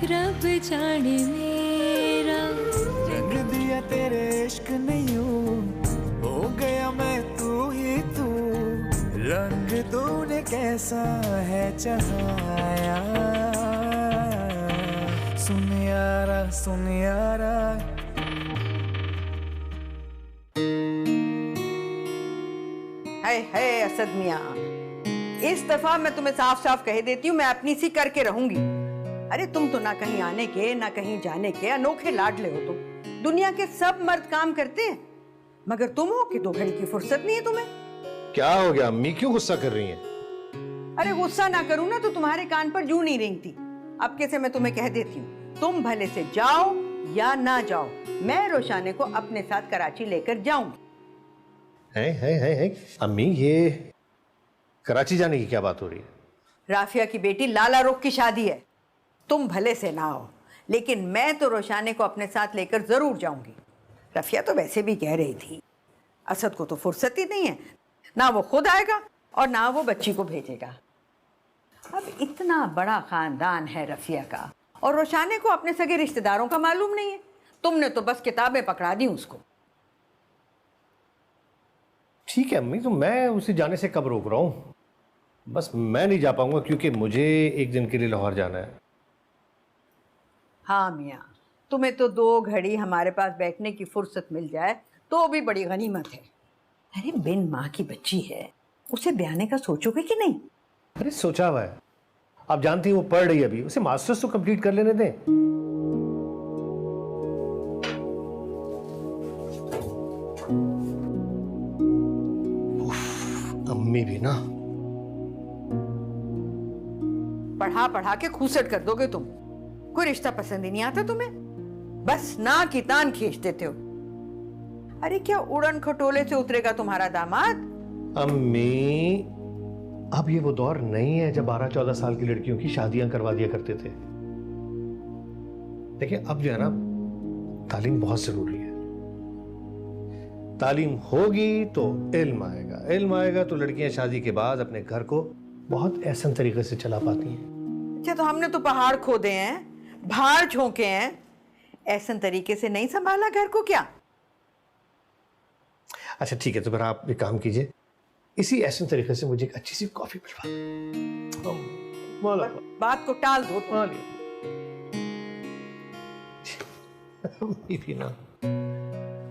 रब जाने मेरा रंग दिया तेरे इश्क ने यूं, हो गया मैं तू ही तू। रंग तूने कैसा है चढ़ाया, सुन यारा सुन यारा। हाय हाय असद मियाँ, इस दफा मैं तुम्हें साफ साफ कह देती हूँ, मैं अपनी सी करके रहूंगी। अरे तुम तो ना कहीं आने के ना कहीं जाने के अनोखे लाडले हो तुम। दुनिया के सब मर्द काम करते हैं, मगर तुम हो कि 2 घड़ी की फुर्सत नहीं है तुम्हें। क्या हो गया अम्मी, क्यों गुस्सा कर रही हैं? अरे गुस्सा ना करूँ ना तो तुम्हारे कान पर जूं नहीं रेंगती। अब कैसे मैं तुम्हें कह देती हूँ, तुम भले से जाओ या ना जाओ, मैं रोशाने को अपने साथ कराची लेकर जाऊंगी। है अम्मी, ये कराची जाने की क्या बात हो रही है? राफिया की बेटी लाला रुख की शादी है, तुम भले से ना आओ, लेकिन मैं तो रोशाने को अपने साथ लेकर जरूर जाऊंगी। रफिया तो वैसे भी कह रही थी, असद को तो फुर्सत ही नहीं है, ना वो खुद आएगा और ना वो बच्ची को भेजेगा। अब इतना बड़ा खानदान है रफिया का, और रोशाने को अपने सगे रिश्तेदारों का मालूम नहीं है। तुमने तो बस किताबें पकड़ा दी उसको। ठीक है अम्मी, तो मैं उसे जाने से कब रोक रहा हूँ? बस मैं नहीं जा पाऊंगा क्योंकि मुझे एक दिन के लिए लाहौर जाना है। हाँ मियाँ, तुम्हें तो 2 घड़ी हमारे पास बैठने की फुर्सत मिल जाए तो भी बड़ी गनीमत है। अरे बिन माँ की बच्ची है, उसे ब्याने का सोचोगे कि नहीं? अरे सोचा हुआ है, आप जानती हैं वो पढ़ रही है अभी, उसे मास्टर्स तो कंप्लीट कर लेने दें। अम्मी भी ना, पढ़ा पढ़ा के खूसट कर दोगे तुम। कोई रिश्ता पसंद ही नहीं आता तुम्हें, बस ना की तान खींच देते हो। अरे क्या उड़न खटोले से उतरेगा तुम्हारा दामाद? अम्मी अब ये वो दौर नहीं है जब 12-14 साल की लड़कियों की शादियां करवा दिया करते थे। देखिए अब जो है ना, तालीम बहुत जरूरी है। तालीम होगी तो इल्म आएगा, इल्म आएगा तो लड़कियां शादी के बाद अपने घर को बहुत ऐसा तरीके से चला पाती हैं। अच्छा, तो हमने तो पहाड़ खोदे हैं, भाड़ झोंके हैं, ऐसा तरीके से नहीं संभाला घर को क्या? अच्छा ठीक है, तो फिर आप एक काम कीजिए, इसी ऐसे तरीके से मुझे एक अच्छी सी कॉफी पिलवा। बात को टाल दो। भी ना,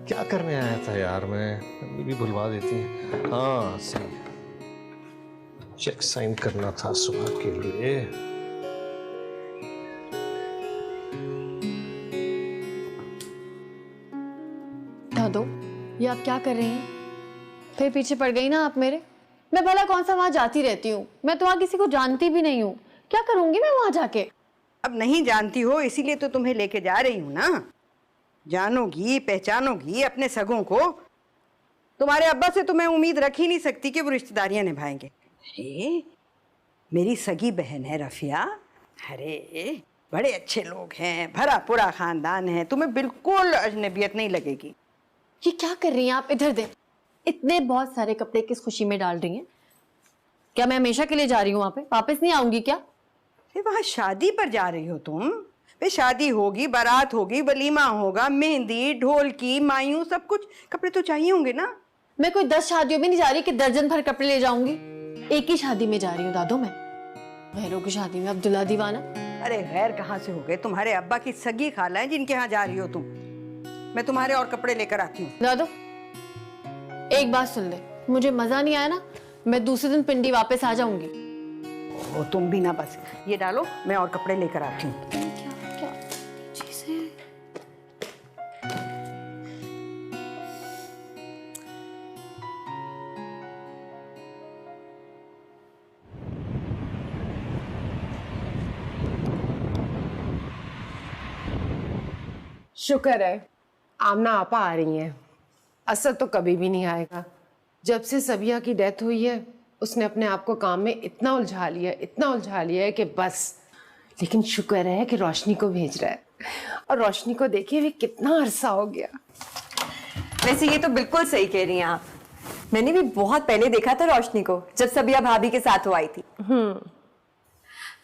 क्या करने आया था यार मैं, अम्मी भी भुलवा देती हैं। हाँ सही, चेक साइन करना था सुबह के लिए। दादो, ये आप क्या कर रही हैं? फिर पीछे पड़ गई ना आप मेरे। मैं भला कौन सा वहां जाती रहती हूँ, मैं तो वहां किसी को जानती भी नहीं हूँ। क्या करूंगी मैं वहां जाके? अब नहीं जानती हो इसीलिए तो तुम्हें लेके जा रही हूँ ना। जानोगी पहचानोगी अपने सगों को। तुम्हारे अब्बा से तो मैं उम्मीद रख ही नहीं सकती कि वो रिश्तेदारियां निभाएंगे। अरे मेरी सगी बहन है रफिया, अरे बड़े अच्छे लोग हैं, भरा पूरा खानदान है, तुम्हें बिल्कुल अजनबियत नहीं लगेगी। ये क्या कर रही हैं आप? इधर दे, इतने बहुत सारे कपड़े किस खुशी में डाल रही हैं? क्या मैं हमेशा के लिए जा रही हूँ वहां पे, वापस नहीं आऊंगी क्या? वहां शादी पर जा रही हो तुम? वे शादी होगी, बारात होगी, वलीमा होगा, मेहंदी, ढोलकी, मायूं, सब कुछ कपड़े तो चाहिए होंगे ना। मैं कोई 10 शादियों में नहीं जा रही कि दर्जन भर कपड़े ले जाऊंगी। एक ही शादी में जा रही हूँ दादो मैं, गैरों की शादी में। अब्दुल्ला दीवाना। अरे गैर कहाँ से हो गए? तुम्हारे अब्बा की सगी खाला है जिनके यहाँ जा रही हो तुम। मैं तुम्हारे और कपड़े लेकर आती हूँ। दादो एक बात सुन ले, मुझे मजा नहीं आया ना, मैं दूसरे दिन पिंडी वापस आ जाऊंगी। ओ तुम भी ना, बस ये डालो, मैं और कपड़े लेकर आती हूँ। क्या चीज़ है? शुक्र है आमना आपा आ रही हैं। असद तो कभी भी नहीं आएगा। जब से सबिया की डेथ हुई है उसने अपने आप को काम में इतना उलझा लिया है कि बस। लेकिन शुक्र है कि रोशनी को भेज रहा है, और रोशनी को देखिए भी कितना अरसा हो गया। वैसे ये तो बिल्कुल सही कह रही हैं आप, मैंने भी बहुत पहले देखा था रोशनी को, जब सबिया भाभी के साथ वो आई थी।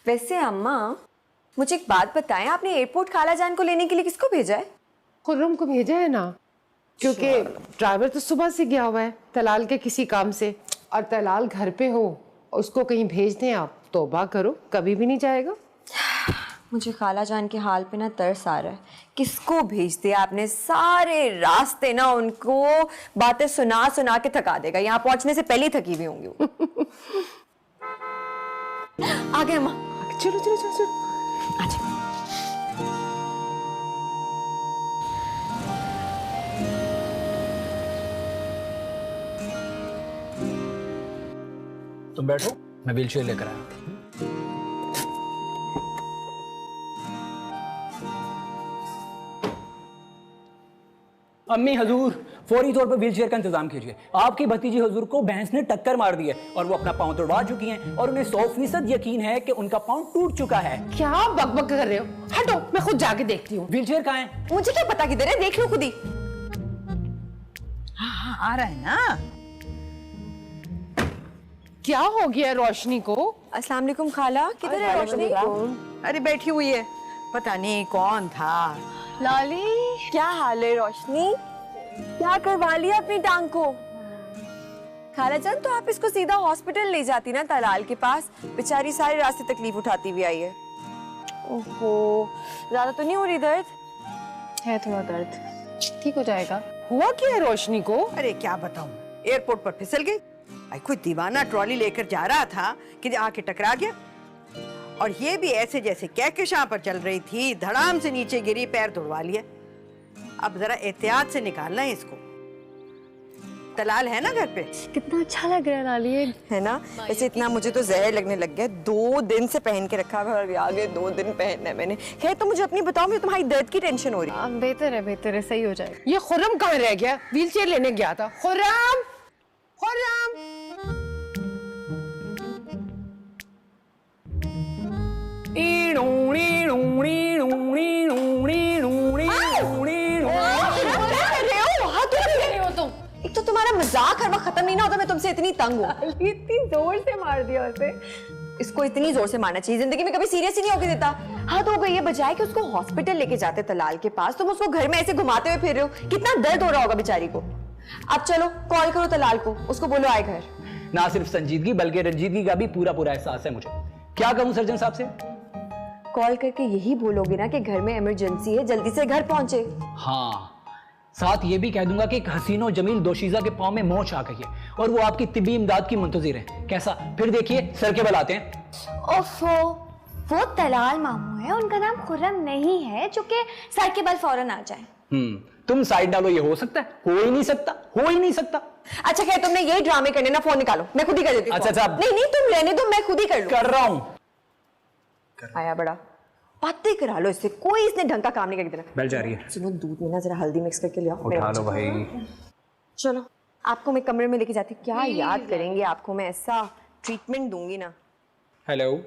वैसे अम्मा, मुझे एक बात बताएं, आपने एयरपोर्ट खाला जान को लेने के लिए किसको भेजा है? खुर्रम को भेजा है ना, क्योंकि ड्राइवर तो सुबह से गया हुआ है तलाल के किसी काम से, और तलाल घर पे हो, उसको कहीं भेज दें आप, तौबा करो, कभी भी नहीं जाएगा। मुझे खाला जान के हाल पे ना तरस आ रहा है। किसको भेज दिया आपने? सारे रास्ते ना उनको बातें सुना सुना के थका देगा। यहाँ पहुंचने से पहले ही थकी हुई होंगी वो। आ गए अम्मा। चलो चलो चलो चलो। अच्छा। तुम बैठो, मैं व्हीलचेयर लेकर आया। अम्मी हजूर, फौरी तौर पर व्हीलचेयर का इंतजाम कीजिए। आपकी भतीजी हजूर को भैंस ने टक्कर मार दी है और वो अपना पांव तोड़वा चुकी हैं और उन्हें 100% यकीन है कि उनका पांव टूट चुका है। क्या बकबक कर रहे हो? हटो, मैं खुद जाके देखती हूँ। व्हीलचेयर कहाँ है? मुझे क्या पता किधर है, देख लो खुद ही। हाँ आ रहा है ना। क्या हो गया रोशनी को? अस्सलाम वालेकुम खाला, किधर है रोशनी? अरे बैठी हुई है, पता नहीं कौन था। लाली, क्या हाल है रोशनी? क्या करवा लिया अपनी टांग को? खाला जान, तो आप इसको सीधा हॉस्पिटल ले जाती ना तलाल के पास, बेचारी सारे रास्ते तकलीफ उठाती हुई आई है। ओहो, ज्यादा तो नहीं हो रही दर्द? है थोड़ा दर्द, ठीक हो जाएगा। हुआ क्या है रोशनी को? अरे क्या बताऊं, एयरपोर्ट पर फिसल गई। कोई दीवाना ट्रॉली लेकर जा रहा था कि आके टकरा गया, और ये भी ऐसे जैसे कहकशां पर चल रही थी, धड़ाम से नीचे गिरी, पैर तोड़वा लिया। अब जरा एहतियात से निकालना है इसको। तलाल है ना घर पे? कितना अच्छा लग रहा है लाली, है ना? वैसे इतना मुझे तो जहर लगने लग गया। 2 दिन से पहन के रखा है और आगे 2 दिन पहनना है मैंने। खैर, तो मुझे अपनी बताओ, मुझे तुम्हारी दर्द की टेंशन हो रही है। बेहतर है, सही हो जाएगा। ये खुर्रम कहाँ रह गया? व्हीलचेयर लेने गया था। खुर्रम, खुर्रम। एक तो तुम्हारा मजाक हर वक्त खत्म नहीं ना होता, मैं तुमसे इतनी तंग हूँ। इतनी जोर से मार दिया उसे। इसको इतनी जोर से मारना चाहिए, जिंदगी में कभी सीरियस ही नहीं होके देता। हाँ, तो ये बजाय कि उसको हॉस्पिटल लेके जाते तलाल के पास, तुम उसको घर में ऐसे घुमाते हुए फिर रहे हो। कितना दर्द हो रहा होगा बेचारी को। अब चलो कॉल करो तलाल को, उसको बोलो आए घर। ना सिर्फ संजीदगी बल्कि रंजीदगी का भी पूरा एहसास है मुझे। क्या कहूँ सर्जन साहब से? कॉल करके यही बोलोगे ना कि घर में इमरजेंसी है, जल्दी से घर पहुंचे। हाँ, साथ ये भी कह दूंगा कि एक हसीन और जमील दोशीजा के पांव में मोच आ गई है और वो आपकी तिब्बी इमदाद की मुंतजिर है। कैसा? फिर देखिए सर के बल आते हैं। ओफो, वो तलाल मामू है, उनका नाम खुर्रम नहीं है जो कि सर के बल फौरन आ जाए। तुम साइड डालो। ये हो सकता है? हो ही नहीं सकता, हो ही नहीं सकता। अच्छा खैर, तुमने यही ड्रामे करने ना, फोन निकालो, मैं खुद ही कर देती हूँ। अच्छा, नहीं तुम रहने दो, मैं खुद ही कर लूँ। कर रहा हूँ। आया बड़ा, बातें करा लो इससे, कोई इसने ढंग का काम नहीं करके देना। बेल जा रही है। सुनो, दूध में ना जरा हल्दी मिक्स करके ले आओ। उठा लो भाई। चलो, आपको मैं कमरे में लेके जाती। क्या याद करेंगे आपको, मैं ऐसा ट्रीटमेंट दूंगी ना। हेलो,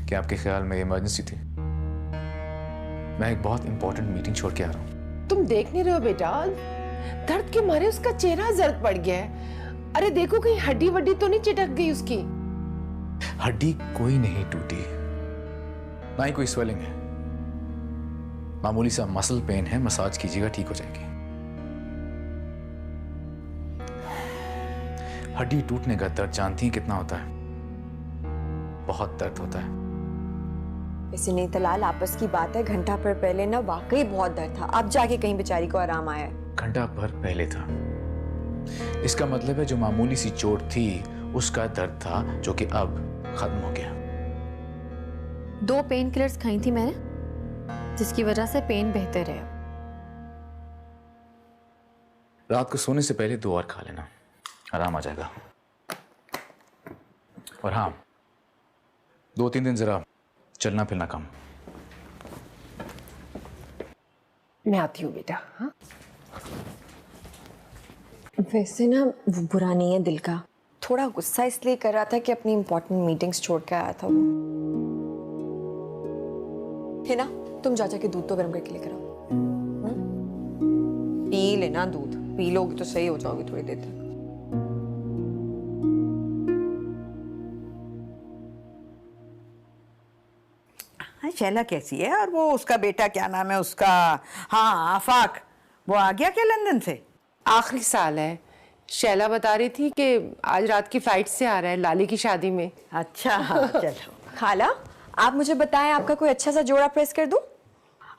क्या आपके ख्याल में इमरजेंसी थी? मैं एक बहुत इंपॉर्टेंट मीटिंग छोड़ के आ रहा हूँ। तुम देख नहीं रहे हो बेटा, दर्द के मारे उसका चेहरा जर्द पड़ गया है। अरे देखो, कहीं हड्डी वड्डी तो नहीं चिटक गई उसकी? हड्डी कोई नहीं टूटी, ना ही कोई स्वेलिंग है, मामूली सा मसल पेन है, मसाज कीजिएगा ठीक हो जाएगी। हड्डी टूटने का दर्द जानती हैं कितना होता है? बहुत दर्द होता है। ऐसे नहीं तलाल, आपस की बात है, घंटा भर पहले ना वाकई बहुत दर्द था, अब जाके कहीं बेचारी को आराम आया है। घंटा भर पहले था, इसका मतलब है जो मामूली सी चोट थी उसका दर्द था, जो कि अब खत्म हो गया। 2 पेन किलर्स खाई थी मैंने, जिसकी वजह से पेन बेहतर है। रात को सोने से पहले 2 और खा लेना, आराम आ जाएगा। और हाँ, 2-3 दिन जरा चलना फिरना कम। मैं आती हूँ बेटा। हाँ, वैसे ना वो बुरा नहीं है दिल का, थोड़ा गुस्सा इसलिए कर रहा था कि अपनी इंपॉर्टेंट मीटिंग्स छोड़ के आया था वो। है ना? तुम जा जाके दूध तो गर्म करके लेकर आओ। पी लेना दूध, पी लोगे तो सही हो जाओगे थोड़ी देर तक। हाँ, शैला कैसी है? और वो उसका बेटा क्या नाम है उसका? हाँ, आफाक, वो आ गया क्या लंदन से? आखिरी साल है। शैला बता रही थी कि आज रात की फ्लाइट से आ रहा है लाली की शादी में। अच्छा, हाँ, चलो। खाला, आप मुझे बताएं, आपका कोई अच्छा सा जोड़ा प्रेस कर दूं?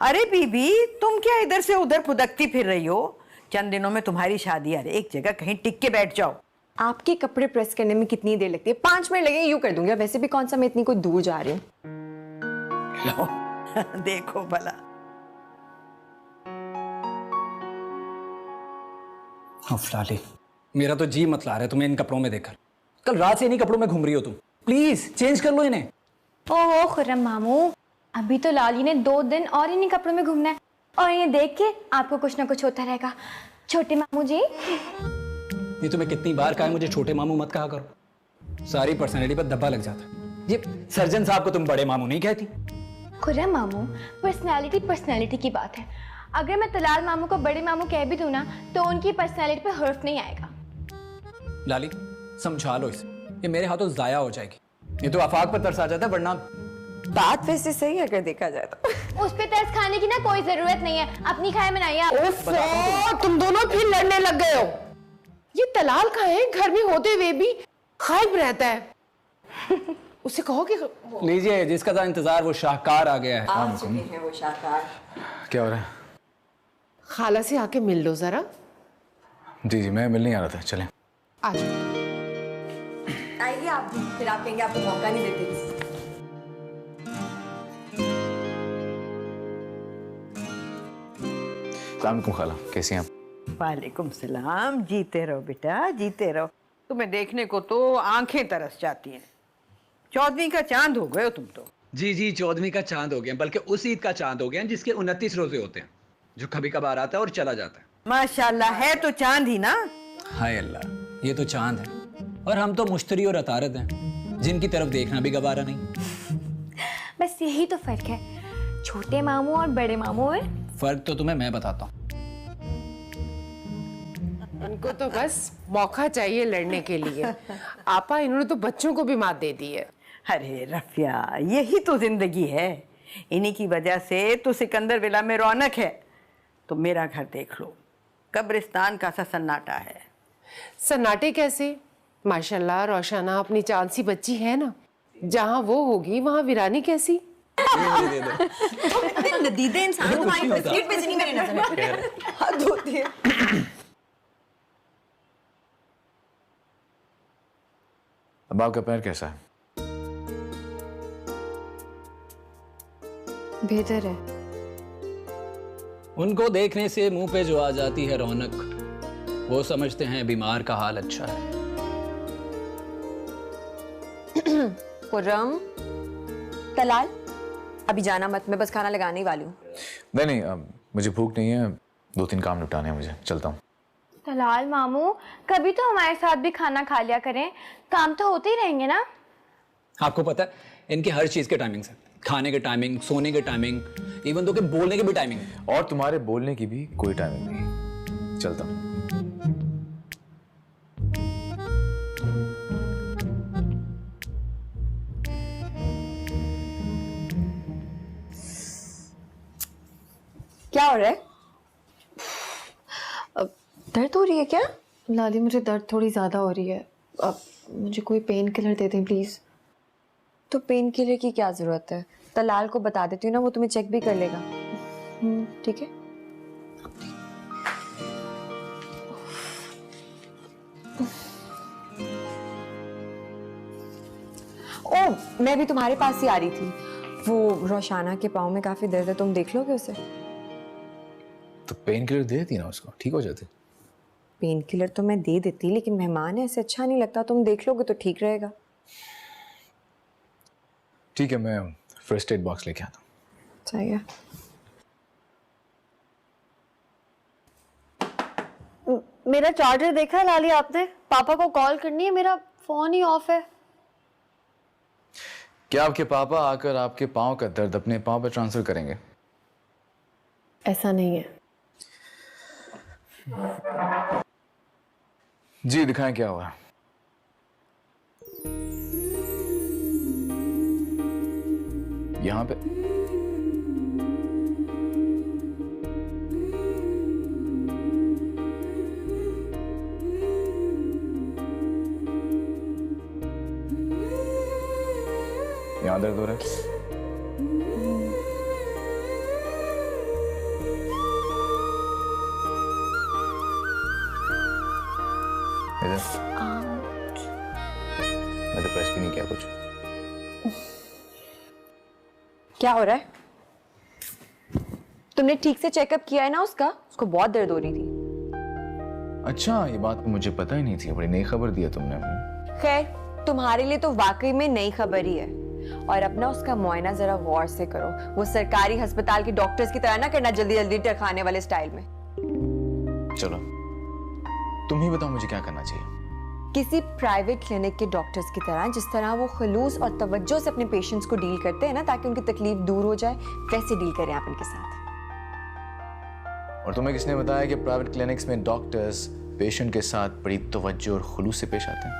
अरे बीबी, तुम क्या इधर से उधर फुदकती फिर रही हो? चंद दिनों में तुम्हारी शादी है, एक जगह कहीं टिक के बैठ जाओ। आपके कपड़े प्रेस करने में कितनी देर लगती है? 5 मिनट लगेंगे, यूं कर दूंगी। वैसे भी कौन सा मैं इतनी कोई दूर जा रही हूँ। लो, देखो भला। लाली, मेरा तो जी मत ला रहा है तुम्हें इन कपड़ों में देखकर। कल रात से इन्हीं कपड़ों में घूम रही हो तुम। प्लीज चेंज कर लो इन्हें। ओहो खुर्रम मामू, अभी तो लाली ने 2 दिन और इन्हीं कपड़ों में घूमना है, और ये देख के आपको कुछ ना कुछ होता रहेगा। छोटे मामू जी। ये तुम्हें कितनी बार कहा है मुझे छोटे मामू मत कहा करो। सारी पर्सनैलिटी पर धब्बा लग जाता है। ये सर्जन साहब को तुम बड़े मामू नहीं कहती? खुर्रम मामू, पर्सनैलिटी की बात है। अगर मैं तलाल मामू को बड़े मामू कह भी दूं ना, तो उनकी पर्सनैलिटी पे हर्फ नहीं आएगा। लाली, समझा लो इसे, ये मेरे हाथों जाया हो जाएगी। ये तो आफाक पर तरस आ जाता है, वरना बात वैसे सही है अगर देखा जाए तो। उस पे तरस खाने की ना कोई जरूरत नहीं है, अपनी खाए बनाइए आप। तुम दोनों फिर लड़ने लग गए हो। ये तलाल का है, घर में होते हुए भी खाइब रहता है। उसे कहो कि लीजिए, जिसका था इंतजार वो शाहकार आ गया है। आ चुके हैं वो शाहकार। क्या हो रहा है? खाला से आके मिल लो जरा। जी जी, मैं मिलने आ रहा था, चलें। आ जाओ। आइए आप भी, फिर आप कहेंगे आपको मौका नहीं देते किसी। अस्सलाम वालेकुम खाला, कैसी हैं आप? वालेकुम सलाम। जीते रहो बेटा, जीते रहो। तुम्हें देखने को तो आंखें तरस जाती हैं। 14वीं का चांद हो गए हो तुम तो। जी जी, 14वीं का चांद हो गया, बल्कि उस ईद का चांद हो गया जिसके 29 रोजे होते हैं, जो कभी कभार आता है और चला जाता है। माशाल्लाह, है तो चांद ही ना। हाय अल्लाह, ये तो चांद है और हम तो मुश्तरी और अतारत हैं, जिनकी तरफ देखना भी गवारा नहीं। बस यही तो फर्क है छोटे मामू और बड़े मामू में। फर्क तो तुम्हें मैं बताता हूँ। उनको तो बस मौका चाहिए लड़ने के लिए। आपा, इन्होंने तो बच्चों को भी मात दे दी है। अरे रफिया, यही तो जिंदगी है। इन्हीं की वजह से तो सिकंदर विला में रौनक है। तो मेरा घर देख लो, कब्रिस्तान का सा सन्नाटा है। सन्नाटे कैसे? माशाल्लाह रोशाना अपनी चांद सी बच्ची है ना। जहाँ वो होगी वहाँ वीरानी कैसी? नदीदे इंसान को हमारी बिस्किट पे नहीं मेरी नजर में हद होती है। अब आपका पैर कैसा है? बेहतर है। उनको देखने से मुंह पे जो आ जाती है रौनक, वो समझते हैं बीमार का हाल अच्छा है। खुर्रम, तलाल, अभी जाना मत, मैं बस खाना लगाने ही वाली हूँ। नहीं नहीं, मुझे भूख नहीं है, 2-3 काम निपटाने हैं मुझे, चलता हूँ। तलाल मामू, कभी तो हमारे साथ भी खाना खा लिया करें, काम तो होते ही रहेंगे ना। आपको पता है इनकी हर चीज के टाइमिंग है, खाने के टाइमिंग, सोने के टाइमिंग, इवन तो के बोलने के भी टाइमिंग है। और तुम्हारे बोलने की भी कोई टाइमिंग नहीं। चलता हूँ। क्या हो रहा है? दर्द हो रही है क्या? लाली, मुझे दर्द थोड़ी ज़्यादा हो रही है। अब मुझे कोई पेन किलर दे दें प्लीज़। तो पेन किलर की क्या जरूरत है? तलाल को बता देती हूँ ना, वो तुम्हें चेक भी कर लेगा। ठीक है। ओ, मैं भी तुम्हारे पास ही आ रही थी। वो रोशाना के पाँव में काफी दर्द है, तुम देख लोगे उसे? तो पेन किलर दे देती ना उसको, ठीक हो जाती। पेन किलर तो मैं दे देती, लेकिन मेहमान है, ऐसे अच्छा नहीं लगता। तुम देख लोगे तो ठीक रहेगा। ठीक है, मैं फर्स्ट एड बॉक्स लेके आता हूँ। सही है। मेरा चार्जर देखा है लाली आपने? पापा को कॉल करनी है, मेरा फोन ही ऑफ है। क्या आपके पापा आकर आपके पाँव का दर्द अपने पाँव पर ट्रांसफर करेंगे? ऐसा नहीं है। जी दिखाएं क्या हुआ। यहां पे यहां दर्द हो रहा है। मैं तो प्रेस भी नहीं किया कुछ। क्या हो रहा है? तुमने ठीक से चेकअप किया है ना उसका? उसको बहुत दर्द हो रही थी। अच्छा, ये बात तो मुझे पता ही नहीं थी, बड़ी नई खबर दी है तुमने। खैर, तुम्हारे लिए तो वाकई में नई खबर ही है। और अपना उसका मुआयना जरा गौर से करो, वो सरकारी अस्पताल के डॉक्टर्स की तरह ना करना, जल्दी जल्दी टरखाने वाले स्टाइल में। चलो तुम ही बताओ मुझे क्या करना चाहिए। किसी प्राइवेट क्लिनिक के डॉक्टर्स की तरह, जिस तरह वो खलूस और तवज्जो से अपने पेशेंट्स को डील करते हैं ना, ताकि उनकी तकलीफ दूर हो जाए, वैसे डील करें आप इनके साथ। और तुम्हें किसने बताया कि प्राइवेट क्लिनिक्स में डॉक्टर्स पेशेंट के साथ बड़ी तवज्जो और खुलूस से पेश आते हैं?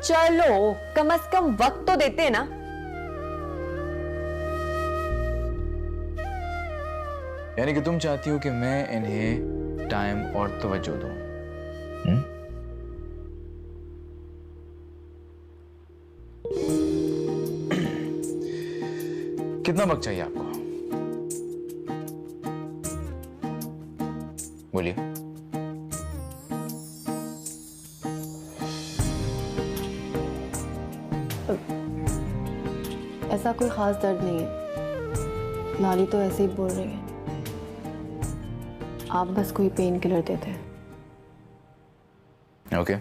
चलो कम से कम वक्त तो देते हैं ना। यानी कि तुम चाहती हो कि मैं इन्हें टाइम और तवज्जो दूं? कितना वक्त चाहिए आपको? बोलिए। ऐसा कोई खास दर्द नहीं है, लाली तो ऐसे ही बोल रही है। आप बस कोई पेन किलर देते हैं। ओके।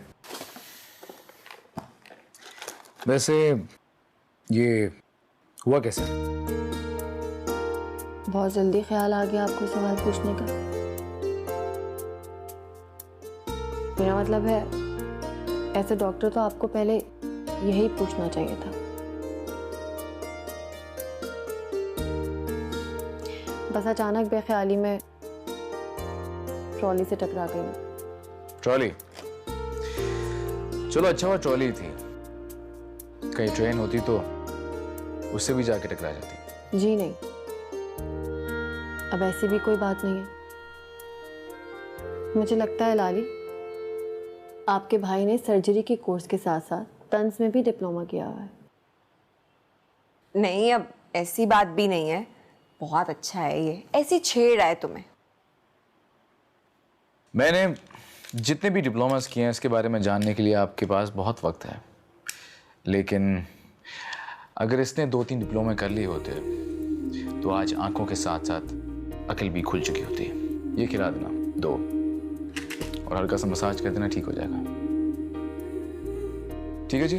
वैसे ये हुआ कैसे? बहुत जल्दी ख्याल आ गया आपको सवाल पूछने का। मेरा मतलब है, ऐसे डॉक्टर तो आपको पहले यही पूछना चाहिए था। बस अचानक बेख्याली में ट्रॉली से टकरा गई। ट्रॉली? चलो अच्छा हुआ ट्रॉली थी, कहीं ट्रेन होती तो उससे भी जाके टकरा जाती। जी नहीं, अब ऐसी भी कोई बात नहीं है। मुझे लगता है लाली, आपके भाई ने सर्जरी के कोर्स के साथ साथ तंज में भी डिप्लोमा किया हुआ है। नहीं, अब ऐसी बात भी नहीं है। बहुत अच्छा है ये, ऐसी छेड़ है तुम्हें। मैंने जितने भी डिप्लोमास किए हैं इसके बारे में जानने के लिए आपके पास बहुत वक्त है, लेकिन अगर इसने 2-3 डिप्लोमे कर लिए होते तो आज आंखों के साथ साथ अकल भी खुल चुकी होती। ये खिला देना 2 और हल्का सा मसाज कर देना, ठीक हो जाएगा। ठीक है जी,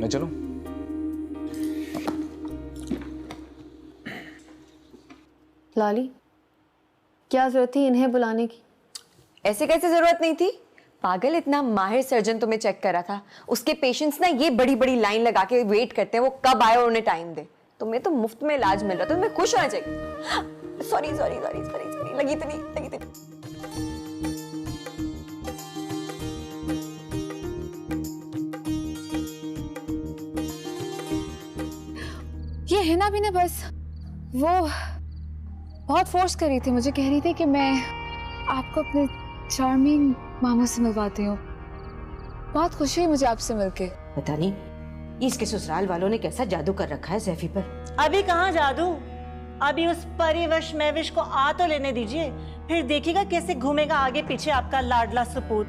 मैं चलूं? लाली, क्या जरूरत थी इन्हें बुलाने की? ऐसे कैसे जरूरत नहीं थी? पागल, इतना माहिर सर्जन तुम्हें चेक करा था। उसके पेशेंट्स ना ये बड़ी बड़ी लाइन लगा के वेट करते हैं वो कब आए और उन्हें टाइम दे। तुम्हें तो मुफ्त में इलाज मिल रहा था, तुम्हें खुश होना चाहिए। Sorry sorry sorry sorry sorry, लगी तो नहीं। ये हिना भी ना बस वो बहुत फोर्स कर रही थी, मुझे कह रही थी कि मैं आपको अपने चार्मिंग मामू से मिलवाती हूँ। बहुत खुशी हुई मुझे आपसे मिलके। पता नहीं इसके ससुराल वालों ने कैसा जादू कर रखा है सैफी पर। अभी कहाँ जादू, अभी उस परिवश महविश को आ तो लेने दीजिए, फिर देखिएगा कैसे घूमेगा आगे पीछे आपका लाडला सपूत।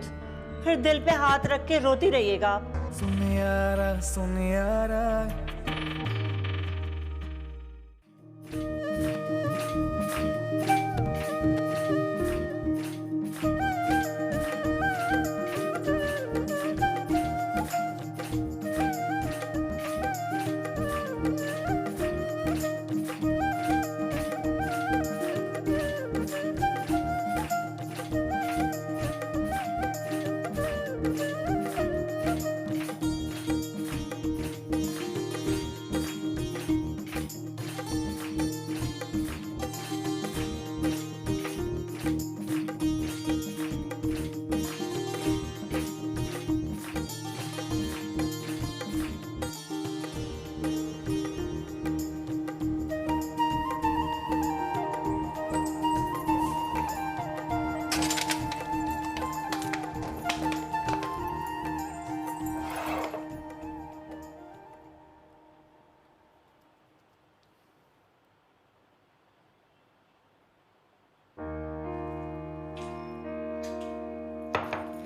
फिर दिल पे हाथ रख के रोती रहिएगा आप। सुनियारा सुनियारा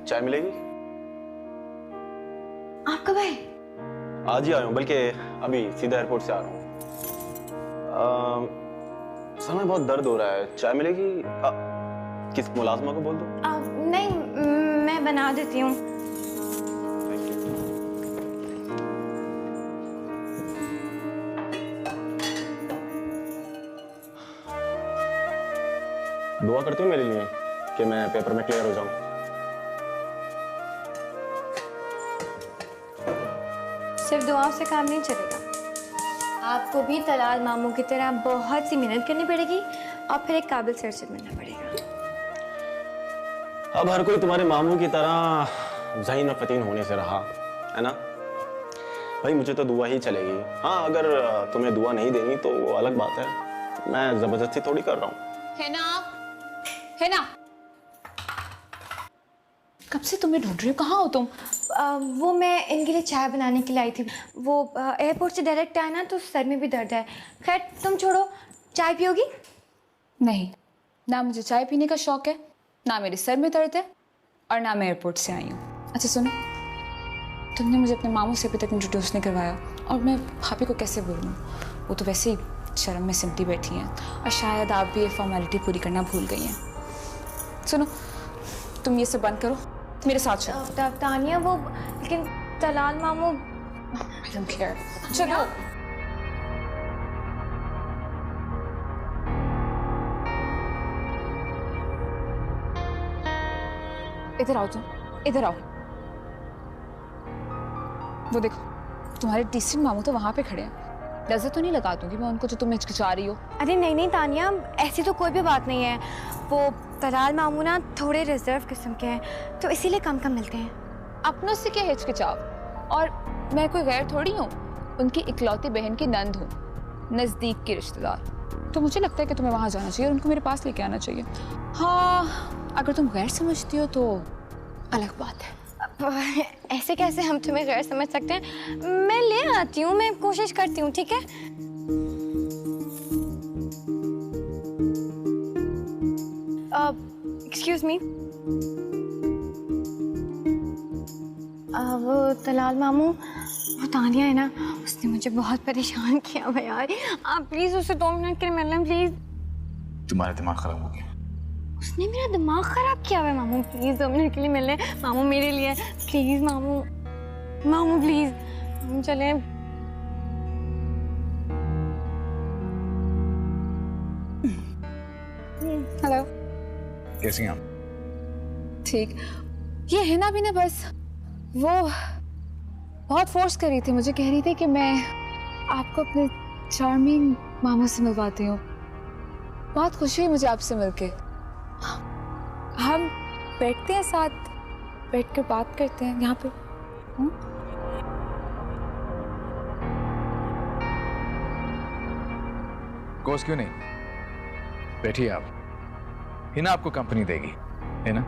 चाय मिलेगी? आप कब आए? आज ही आया हूँ, बल्कि अभी सीधा एयरपोर्ट से आ रहा हूँ। सर में बहुत दर्द हो रहा है, चाय मिलेगी? किस मुलाजमा को बोल दूँ? नहीं, मैं बना देती हूँ। दुआ करती हूँ मेरे लिए कि मैं पेपर में क्लियर हो जाऊँ। सिर्फ दुआओं से काम नहीं चलेगा, आपको भी तलाल मामू की तरह बहुत सी मेहनत करनी पड़ेगी और फिर एक काबिल सर्जन बनना पड़ेगा। अब हर कोई तुम्हारे मामू की तरह ज़हीन और फतीन होने से रहा है ना भाई, मुझे तो दुआ ही चलेगी। हाँ, अगर तुम्हें दुआ नहीं देनी तो वो अलग बात है, मैं जबरदस्ती थोड़ी कर रहा हूँ। है ना, कब से तुम्हें ढूंढ रही हूँ, कहाँ हो तुम? वो मैं इनके लिए चाय बनाने के लिए आई थी। वो एयरपोर्ट से डायरेक्ट आया ना, तो सर में भी दर्द है। खैर तुम छोड़ो, चाय पियोगी? नहीं, ना मुझे चाय पीने का शौक है, ना मेरे सर में दर्द है, और ना मैं एयरपोर्ट से आई हूँ। अच्छा सुनो, तुमने मुझे अपने मामू से अभी तक इंट्रोड्यूस नहीं करवाया, और मैं भाभी को कैसे बोलूँ? वो तो वैसे ही शर्म में सिमटी बैठी हैं, और शायद आप भी ये फॉर्मेलिटी पूरी करना भूल गई हैं। सुनो, तुम ये सब बंद करो, मेरे साथ चलो। तानिया, वो लेकिन तलाल मामू। I don't care. चलो। इधर आओ तुम, इधर आओ। वो देखो, तुम्हारे डिसेंट मामू तो वहां पे खड़े हैं। नजर तो नहीं लगा दूंगी मैं उनको जो तुम हिचकिचा रही हो। अरे नहीं नहीं तानिया, ऐसी तो कोई भी बात नहीं है। वो तलाल मामू ना थोड़े रिजर्व किस्म के हैं, तो इसीलिए कम कम मिलते हैं। अपनों से क्या हिचकिचाव, और मैं कोई गैर थोड़ी हूँ, उनकी इकलौती बहन की नंद हूँ, नजदीक की रिश्तेदार। तो मुझे लगता है कि तुम्हें वहां जाना चाहिए और उनको मेरे पास लेके आना चाहिए। हाँ, अगर तुम गैर समझती हो तो अलग बात है। ऐसे कैसे हम तुम्हें गैर समझ सकते हैं? मैं ले आती हूँ, मैं कोशिश करती हूँ, ठीक है? एक्सक्यूज मी, वो तलाल मामू, वो तानिया है ना, उसने मुझे बहुत परेशान किया हुआ यार। आप प्लीज उसे 2 मिनट के लिए मिल लें प्लीज। तुम्हारा दिमाग खराब हो गया? उसने मेरा दिमाग खराब किया हुआ है। मामू प्लीज 2 मिनट के लिए मिल लें, मामू मेरे लिए प्लीज। मामू, मामू प्लीज, हम चले। हेलो, कैसी हैं आप? ठीक। ये है ना भी ना, बस वो बहुत फोर्स कर रही थी, मुझे कह रही थी कि मैं आपको अपने चार्मिंग मामू से मिलवाती हूँ। बहुत खुशी हुई मुझे आपसे मिलके। हम बैठते हैं साथ, बैठ कर बात करते हैं यहाँ पे। कोर्स क्यों नहीं, बैठिए आप। हिना आपको कंपनी देगी, है ना?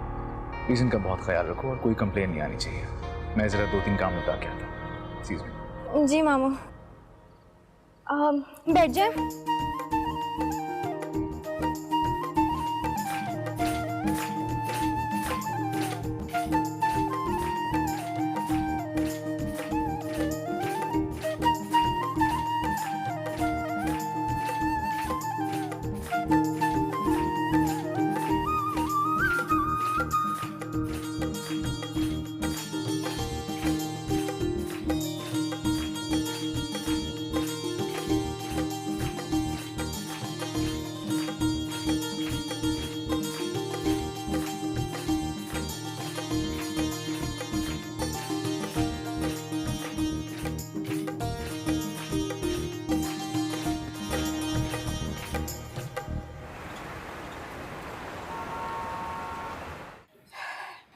प्लीज इनका बहुत ख्याल रखो और कोई कंप्लेन नहीं आनी चाहिए। मैं जरा 2-3 काम निपटा के आता हूँ। Excuse me. जी मामू, बैठ जाए।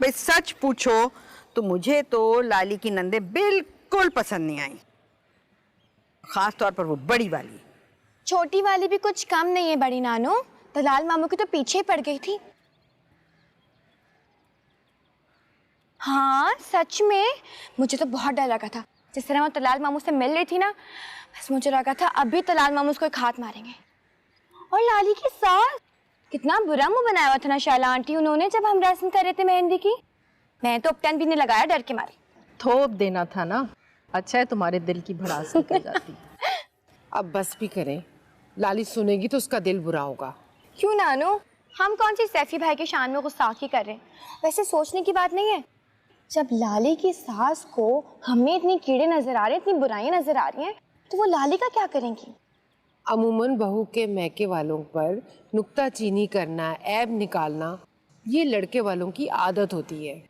भाई सच पूछो तो मुझे तो लाली की नंदे बिल्कुल पसंद नहीं आई, खास तौर पर वो बड़ी वाली। छोटी वाली भी कुछ कम नहीं है बड़ी नानो, तलाल मामू की तो पीछे ही पड़ गई थी। हाँ सच में, मुझे तो बहुत डर लगा था जिस तरह वो तलाल मामू से मिल रही थी ना, बस मुझे लगा था अभी तलाल मामू उसको एक हाथ मारेंगे। और लाली की सास, कितना बुरा मुंह बनाया हुआ था ना शैला आंटी उन्होंने जब हम रस्म कर रहे थे मेहंदी की। मैं तो उपटन भी नहीं लगाया डर के मारे। थोप देना था ना, अच्छा है तुम्हारे दिल की भड़ास निकल जाती। अब बस भी करें, लाली सुनेगी तो उसका दिल बुरा होगा। क्यों नानू, हम कौन सी सैफी भाई के शान में गुस्ताखी कर रहे हैं? वैसे सोचने की बात नहीं है, जब लाली की सास को हमें इतनी कीड़े नजर आ रहे हैं, इतनी बुराइयां नजर आ रही हैं, तो वो लाली का क्या करेंगी? अमूमन बहू के मैके वालों पर नुक्ताचीनी करना, ऐब निकालना, ये लड़के वालों की आदत होती है।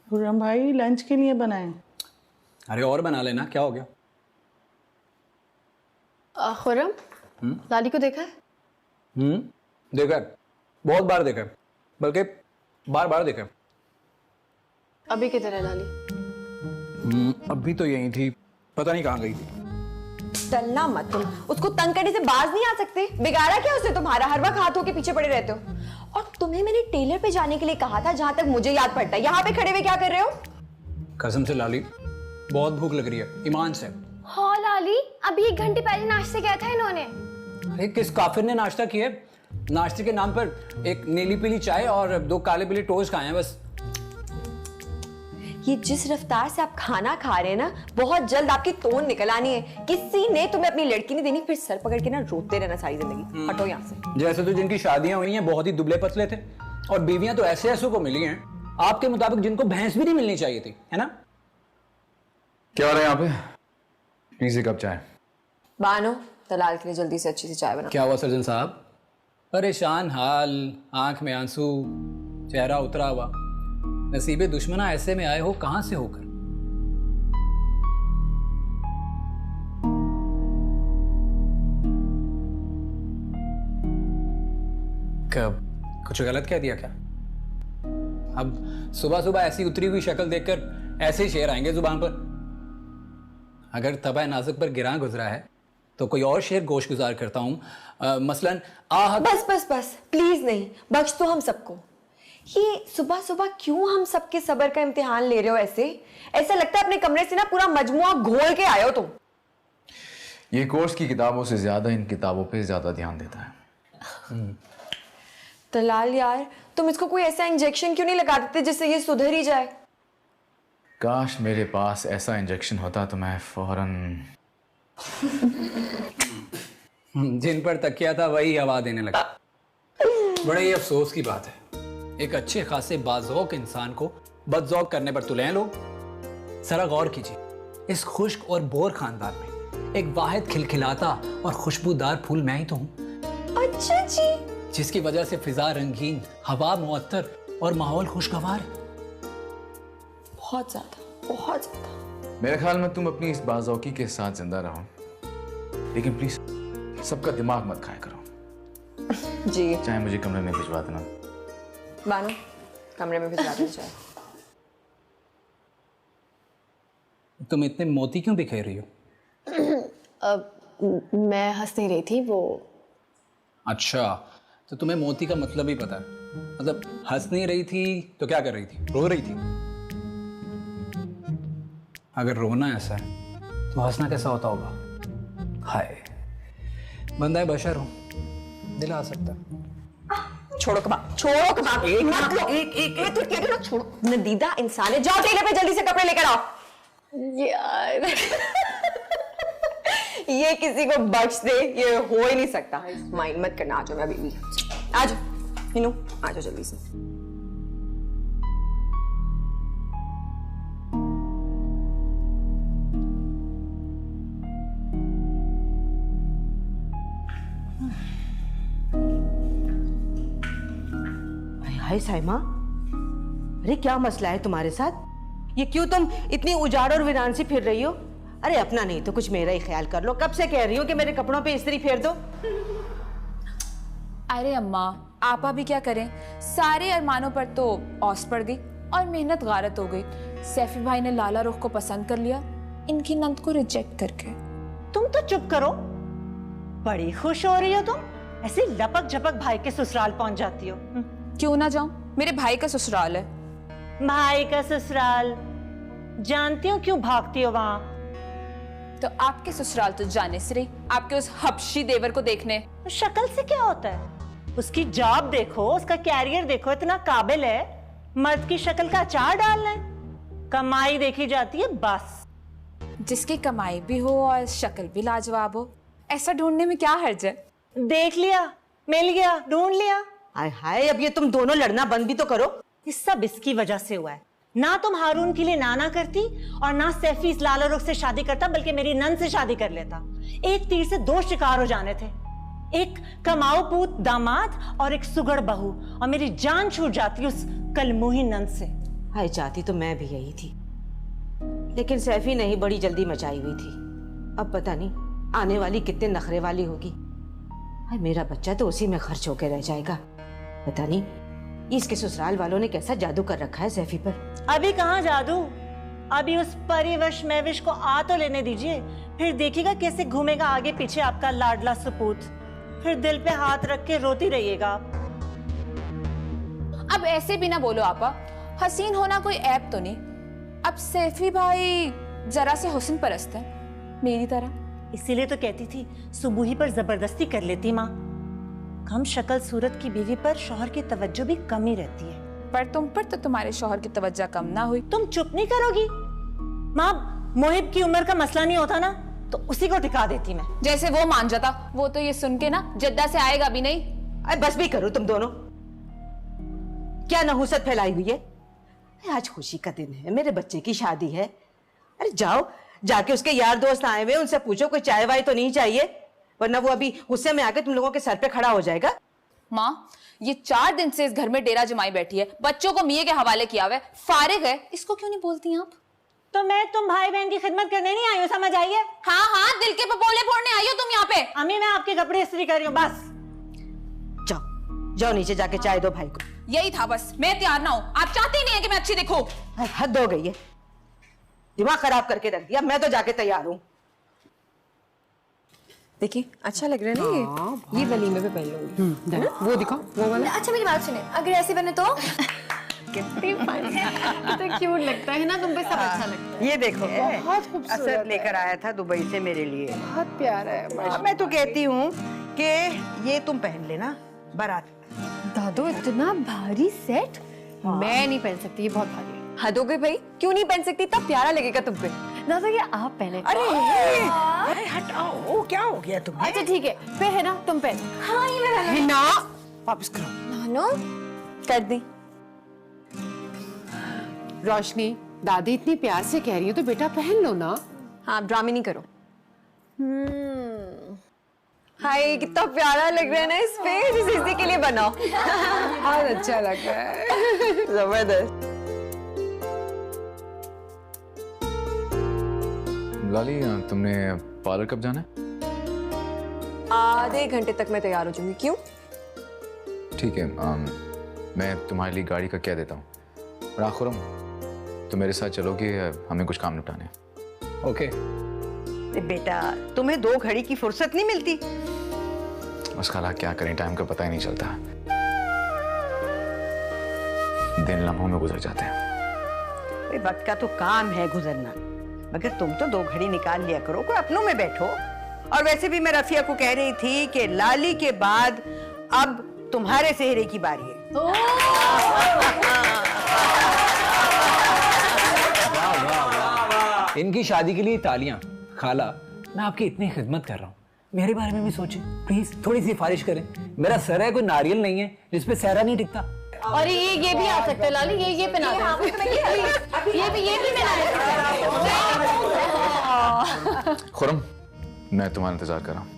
खुर्रम भाई लंच के लिए बनाए? अरे और बना लेना, क्या हो गया? खुर्रम, लाली को देखा है? देखा है, बहुत बार देखा है, बल्कि बार बार देखा है। अभी किधर है लाली? अभी तो यहीं थी, पता नहीं कहाँ गई थी। चलना मत तुम, उसको तंग करने से बाज नहीं आ सकते। बिगाड़ा क्या उसे तुम्हारा? हर वक्त हाथों के पीछे पड़े रहते हो। और तुम्हें मैंने टेलर पे जाने के लिए कहा था, जहां तक मुझे याद पड़ता है। यहाँ पे खड़े हुए क्या कर रहे हो? कसम से लाली, बहुत भूख लग रही है, ईमान से। हाँ लाली, अभी 1 घंटे पहले नाश्ते किया था इन्होंने। अरे किस काफिर ने नाश्ता किया? नाश्ते के नाम पर एक नीली पीली चाय और 2 काले पीले टोस्ट खाए हैं बस। ये जिस रफ्तार से आप खाना खा रहे हैं ना, बहुत जल्द आपकी तोन निकल आनी है। किसी ने तुम्हें अपनी लड़की नहीं देनी, फिर सर पकड़ के ना रोते रहना सारी जिंदगी। हटो यहाँ से। जैसे तो जिनकी शादियां हुई हैं बहुत ही दुबले पतले थे, और बीवियां तो ऐसे ऐसों को मिली हैं आपके मुताबिक जिनको भैंस भी नहीं मिलनी चाहिए थी, है ना? क्या हो रहा है यहाँ पे? प्लीज एक कप चाय। बानो, तलाल के लिए जल्दी से अच्छी सी चाय बना। क्या हुआ सर्जन साहब? परेशान हाल, आंख में आंसू, चेहरा उतरा हुआ। नसीबे दुश्मना ऐसे में आए हो कहां से होकर? कब कुछ गलत कह दिया क्या? अब सुबह सुबह ऐसी उतरी हुई शक्ल देखकर ऐसे ही शेर आएंगे जुबान पर? अगर तबाह नाजुक पर गिरा गुजरा है तो कोई और शेर गोश गुजार करता हूं, मसलन आह। बस बस बस, प्लीज नहीं, बख्श तो हम सबको। ये सुबह सुबह क्यों हम सबके सब्र का इम्तिहान ले रहे हो? ऐसा लगता है अपने कमरे से ना पूरा मजमुआ घोल के आए हो तुम। ये कोर्स की किताबों से ज्यादा इन किताबों पे ज्यादा ध्यान देता है। तलाल यार, तुम इसको कोई ऐसा इंजेक्शन क्यों नहीं लगा देते जिससे ये सुधर ही जाए? काश मेरे पास ऐसा इंजेक्शन होता तो मैं फौरन। जिन पर तकिया था वही हवा देने लगा। बड़े ही अफसोस की बात है, एक अच्छे खासे बाज़ौक इंसान को बदज़ौक करने पर तुले हैं लोग। जरा गौर कीजिए, इस खुश्क और बोर खानदान में एक वाहिद खिलखिलाता और खुशबूदार फूल मैं ही तो हूँ। अच्छा जी। जिसकी वजह से फिजा रंगीन, हवा मुअत्तर और माहौल खुशगवार। बहुत ज्यादा, बहुत ज्यादा। मेरे ख्याल में तुम अपनी इस बाज़ौकी के साथ जिंदा रहो, लेकिन प्लीज सबका दिमाग मत खाया करो। जी। चाहे मुझे कमरे में भिजवा देना। बानो, कमरे में भिजवा दो चाहे। तुम इतने मोती क्यों बिखेर रही हो? मैं हंस नहीं रही थी, वो। अच्छा, तो तुम्हें मोती का मतलब ही पता है। मतलब हंस नहीं रही थी तो क्या कर रही थी? रो रही थी? अगर रोना ऐसा है तो हंसना कैसा होता होगा? हाय, बंदा बशर हूं, दिल आ सकता है। छोड़ो कबाब, छोड़ो कबाब। मत लो। एक तो कह रही हो, छोड़ो। नदीदा इंसान है, जाओ टेलर पे जल्दी से कपड़े लेकर आओ। यार ये किसी को बख्श दे, ये हो ही नहीं सकता। माइंड मत करना। आ जाओ, मैं अभी आ जाओ। हिनू, आ जाओ जल्दी से। हाय साइमा, अरे क्या मसला है तुम्हारे साथ? ये क्यों तुम इतनी उजाड़ और वीरान सी फिर रही हो? अरे अपना नहीं तो कुछ मेरा ही ख्याल कर लो। कब से कह रही हूँ कि मेरे कपड़ों पे इस्त्री फेर दो। अरे अम्मा, आपा भी क्या करें, सारे अरमानों पर तो औस पड़ गई और मेहनत गारत हो गई। सैफी भाई ने लाला रुख को पसंद कर लिया, इनकी नंद को रिजेक्ट करके। तुम तो चुप करो, बड़ी खुश हो रही हो तुम। ऐसे लपक झपक भाई के ससुराल पहुंच जाती हो। क्यों ना जाऊं, मेरे भाई का ससुराल है। भाई का ससुराल, जानती हो क्यों भागती हो वहां? तो आपके ससुराल तो जाने से रही आपके उस हबशी देवर को देखने। शक्ल से क्या होता है? उसकी जॉब देखो, उसका कैरियर देखो, इतना काबिल है। मर्द की शक्ल का अचार डालना है? कमाई देखी जाती है बस। जिसकी कमाई भी हो और शक्ल भी लाजवाब हो, ऐसा ढूंढने में क्या हर्ज है? देख लिया, मिल गया, ढूंढ लिया। हाय हाय, अब ये तुम दोनों लड़ना बंद भी तो करो। ये सब इसकी वजह से हुआ है। ना तुम हारून के लिए ना करती और ना सैफी इस लाला रुख से शादी करता, बल्कि मेरी नंद से शादी कर लेता। एक तीर से दो शिकार हो जाने थे, एक कमाऊ पूत दामाद और एक सुगड़ बहू, और मेरी जान छूट जाती उस कलमुही नंद से। हाय, चाहती तो मैं भी यही थी, लेकिन सैफी ने ही बड़ी जल्दी मचाई हुई थी। अब पता नहीं आने वाली कितने नखरे वाली होगी। हाय, मेरा बच्चा तो उसी में खर्च होके रह जाएगा। पता नहीं इसके ससुराल वालों ने कैसा जादू कर रखा है सैफी पर। अभी कहाँ जादू, अभी उस परिवश मैविश को आ तो लेने दीजिए, फिर देखिएगा कैसे घूमेगा आगे पीछे आपका लाडला सपूत। फिर दिल पे हाथ रख के रोती रहिएगा आप। अब ऐसे भी ना बोलो आपा, हसीन होना कोई ऐप तो नहीं। अब सैफी भाई जरा से हुस्न परस्त है मेरी तरह। इसीलिए तो कहती थी सुबुही पर जबरदस्ती कर लेती माँ। कम शक्ल सूरत की बीवी पर शौहर की तवज्जो भी कम ही रहती है। पर तुम पर तो तुम्हारे शौहर की तवज्जो कम ना हुई। तुम चुप नहीं करोगी माँ? मोहिब की उम्र का मसला नहीं होता ना, तो उसी को टिका देती मैं। जैसे वो मान जाता, वो तो ये सुन के ना जद्दा से आएगा भी नहीं। अरे बस भी करो तुम दोनों, क्या नहुसत फैलाई हुई है। आज खुशी का दिन है, मेरे बच्चे की शादी है। अरे जाओ, जाके उसके यार दोस्त आए हुए, उनसे पूछो कोई चाय वाय तो नहीं चाहिए, वरना वो अभी गुस्से में आके तुम लोगों के सर पे खड़ा हो जाएगा। माँ, ये 4 दिन से इस घर में डेरा जमाई बैठी है, बच्चों को मियां के हवाले किया हुआ है, फारिग है। इसको क्यों नहीं बोलती आप? तो मैं तुम भाई बहन की खिदमत करने नहीं आई हूँ, समझ आई है? हाँ हाँ, दिल के पपोले फोड़ने आई हो तुम यहाँ पे। अम्मी, मैं आपके कपड़े इस्त्री कर रही हूँ बस। जाओ जाओ नीचे जाके चाय दो भाई को। यही था बस, मैं तैयार ना हूँ। आप चाहती नहीं है कि मैं अच्छी दिखूं? हद हो गई है, दिमाग खराब करके रख दिया। मैं तो जाके तैयार हूँ। देखिए अच्छा लग रहा है ना ये वलीमे पे पहन लूंगी। वो दिखाओ, वो वाला। अच्छा मेरी बात सुने, अगर ऐसे बने तो कितनी फनी है, तो क्यूट लगता है ना, तुम पे सब अच्छा लगता है। ये देखो, बहुत खूबसूरत असद लेकर आया था दुबई से मेरे लिए। बहुत प्यारा है। मैं तो कहती हूँ कि ये तुम पहन लेना बारात। दादू इतना भारी सेट मैं नहीं पहन सकती, ये बहुत भारी है। हद हो गई भाई, क्यों नहीं पहन सकती? इतना प्यारा लगेगा तुम पे। दादा ये आप पहने। अरे हटाओ, वो क्या हो गया तुम्हें? अच्छा ठीक है, फिर है ना तुम पहन। हाँ ये मैं पहन। ना वापस करो। नानो कर दी। रोशनी, दादी इतनी प्यार से कह रही है तो बेटा पहन लो ना। हाँ, ड्रामे नहीं करो। हाय, कितना प्यारा लग रहा है ना इस पे, जिस इसी के लिए बनाओ। बहुत अच्छा लग रहा है। जबरदस्त। लाली, तुमने पार्लर कब जाना है? आधे घंटे तक मैं तैयार हो जाऊंगी। क्यों? ठीक है, मैं तुम्हारे लिए गाड़ी का कह देता हूँ। राखुरम, तुम मेरे साथ चलोगे, हमें कुछ काम निपटाने हैं। ओके। बेटा, तुम्हें 2 घड़ी की फुर्सत नहीं मिलती? बस खाला, क्या करें, टाइम का पता ही नहीं चलता। दिन लम्हों में गुजर जाते हैं। वक्त का तो काम है गुजरना, मगर तुम तो 2 घड़ी निकाल लिया करो, कोई अपनों में बैठो। और वैसे भी मैं रफिया को कह रही थी कि लाली के बाद अब तुम्हारे सेहरे की बारी है। इनकी शादी के लिए तालियां। खाला, मैं आपकी इतनी खिदमत कर रहा हूँ, मेरे बारे में भी सोचें प्लीज, थोड़ी सिफारिश करें। मेरा सर है, कोई नारियल नहीं है जिसपे सहरा नहीं टिकता। और ये भी आ सकता है लाली, ये पहना दे। ये भी पहना। खुरम, मैं तुम्हारा इंतजार कर रहा हूँ।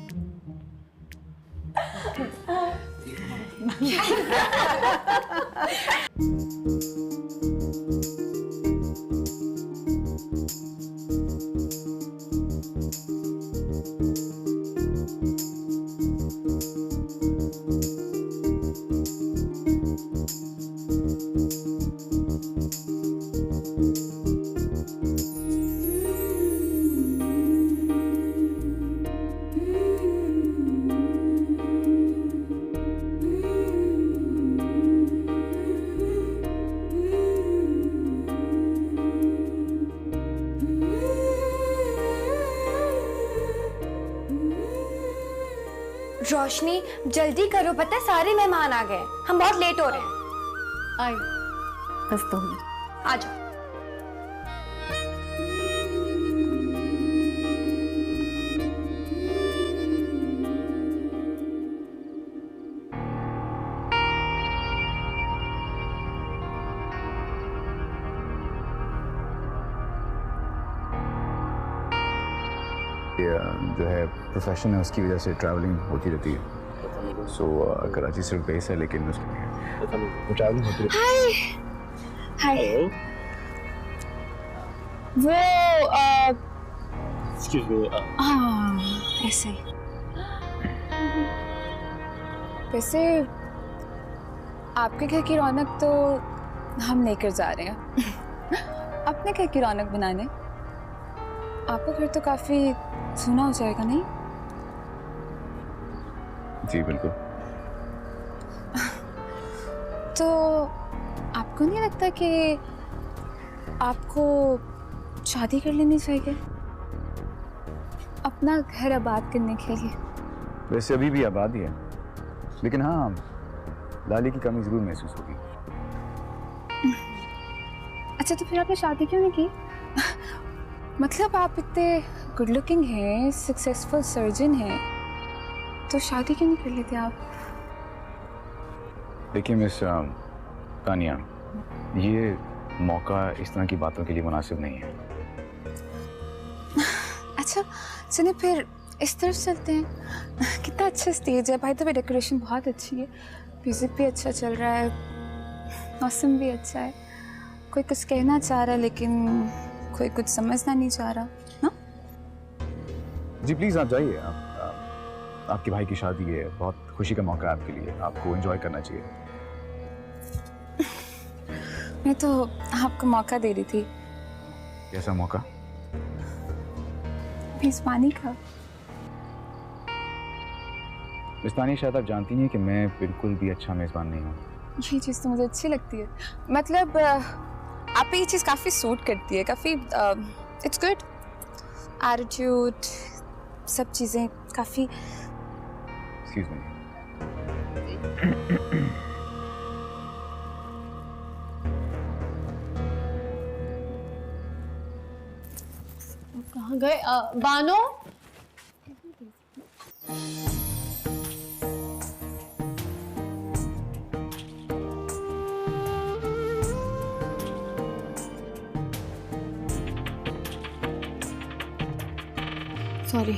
रोशनी जल्दी करो, पता है सारे मेहमान आ गए, हम बहुत लेट हो रहे हैं। आई बस तो आ जाओ। जो है प्रोफेशन है उसकी वजह से ट्रैवलिंग होती रहती है। सो कराची सिर्फ बेस है, लेकिन उसकी ट्रैवलिंग होती रहती है। हाय वो एक्सक्यूज मी, हाँ ऐसे ही। वैसे आपके घर की रौनक तो हम लेकर जा रहे हैं अपने घर की रौनक बनाने। आपका घर तो काफी सूना हो जाएगा नहीं? जी बिल्कुल। तो आपको नहीं लगता कि आपको शादी कर लेनी चाहिए अपना घर आबाद करने के लिए? वैसे अभी भी आबाद ही है, लेकिन हाँ लाली की कमी जरूर महसूस होगी। अच्छा तो फिर आपने शादी क्यों नहीं की? मतलब आप इतने गुड लुकिंग हैं, सक्सेसफुल सर्जन हैं, तो शादी क्यों नहीं कर लेते आप? देखिए मिस तानिया, ये मौका इस तरह की बातों के लिए मुनासिब नहीं है। अच्छा सुनिए, फिर इस तरफ चलते हैं। कितना अच्छा स्टेज है भाई, तो डेकोरेशन बहुत अच्छी है, म्यूजिक भी अच्छा चल रहा है, मौसम भी अच्छा है। कोई कुछ कहना चाह रहा है लेकिन कोई कुछ समझना नहीं चाह रहा ना? जी प्लीज़ आप जाइए। आपके भाई की शादी है, बहुत खुशी का मौका है आपके लिए, आपको एंजॉय करना चाहिए। मैं तो आपको मौका दे रही थी। कैसा मौका? मेजबानी का। मिस्तानी, शायद आप जानती नहीं कि मैं बिल्कुल भी अच्छा मेजबान नहीं हूँ। ये चीज़ तो मुझे अच्छी लगती है, मतलब आप पे ये चीज़ काफ़ी सूट करती है, काफ़ी इट्स गुड। एटीट्यूड, सब चीज़ें काफ़ी। Excuse me. कहाँ गए बानो? सॉरी।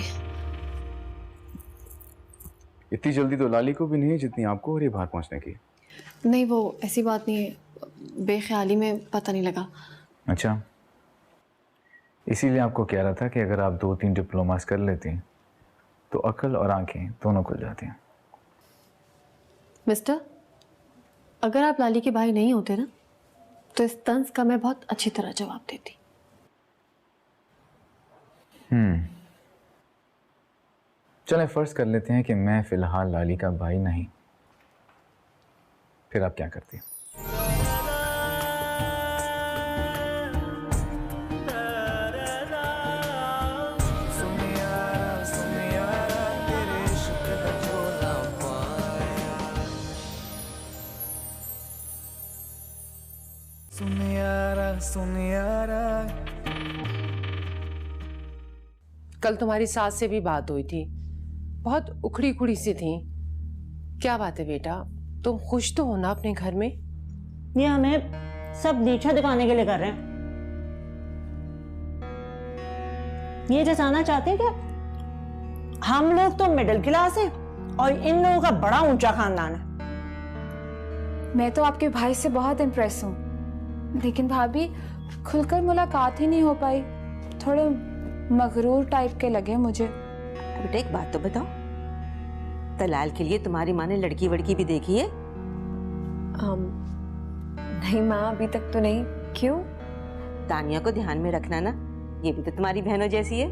इतनी जल्दी तो लाली को भी नहीं है जितनी आपको हो रही है बाहर पहुंचने की। नहीं वो ऐसी बात नहीं है, बेख्याली में पता नहीं लगा। अच्छा, इसीलिए आपको कह रहा था कि अगर आप 2-3 डिप्लोमास कर लेती तो अकल और आंखें दोनों खुल जाती हैं। मिस्टर, अगर आप लाली के भाई नहीं होते ना तो इस तंज का मैं बहुत अच्छी तरह जवाब देती। चलें फर्ज कर लेते हैं कि मैं फिलहाल लाली का भाई नहीं, फिर आप क्या करती? कल तुम्हारी सास से भी बात हुई थी, बहुत उखड़ी उखड़ी सी थी। क्या बात है बेटा, तुम खुश तो हो ना अपने घर में? ये हमें सब नीचा दिखाने के लिए कर रहे हैं। ये जताना चाहते हैं कि हम लोग तो मिडिल क्लास हैं और इन लोगों का बड़ा ऊंचा खानदान है। मैं तो आपके भाई से बहुत इम्प्रेस हूँ, लेकिन भाभी खुलकर मुलाकात ही नहीं हो पाई, थोड़े मगरूर टाइप के लगे मुझे। बेटा एक बात तो बताओ, तलाल के लिए तुम्हारी माँ ने लड़की वड़की भी देखी है? नहीं माँ, अभी तक तो नहीं। क्यों? तानिया को ध्यान में रखना ना, ये भी तो तुम्हारी बहनों जैसी है।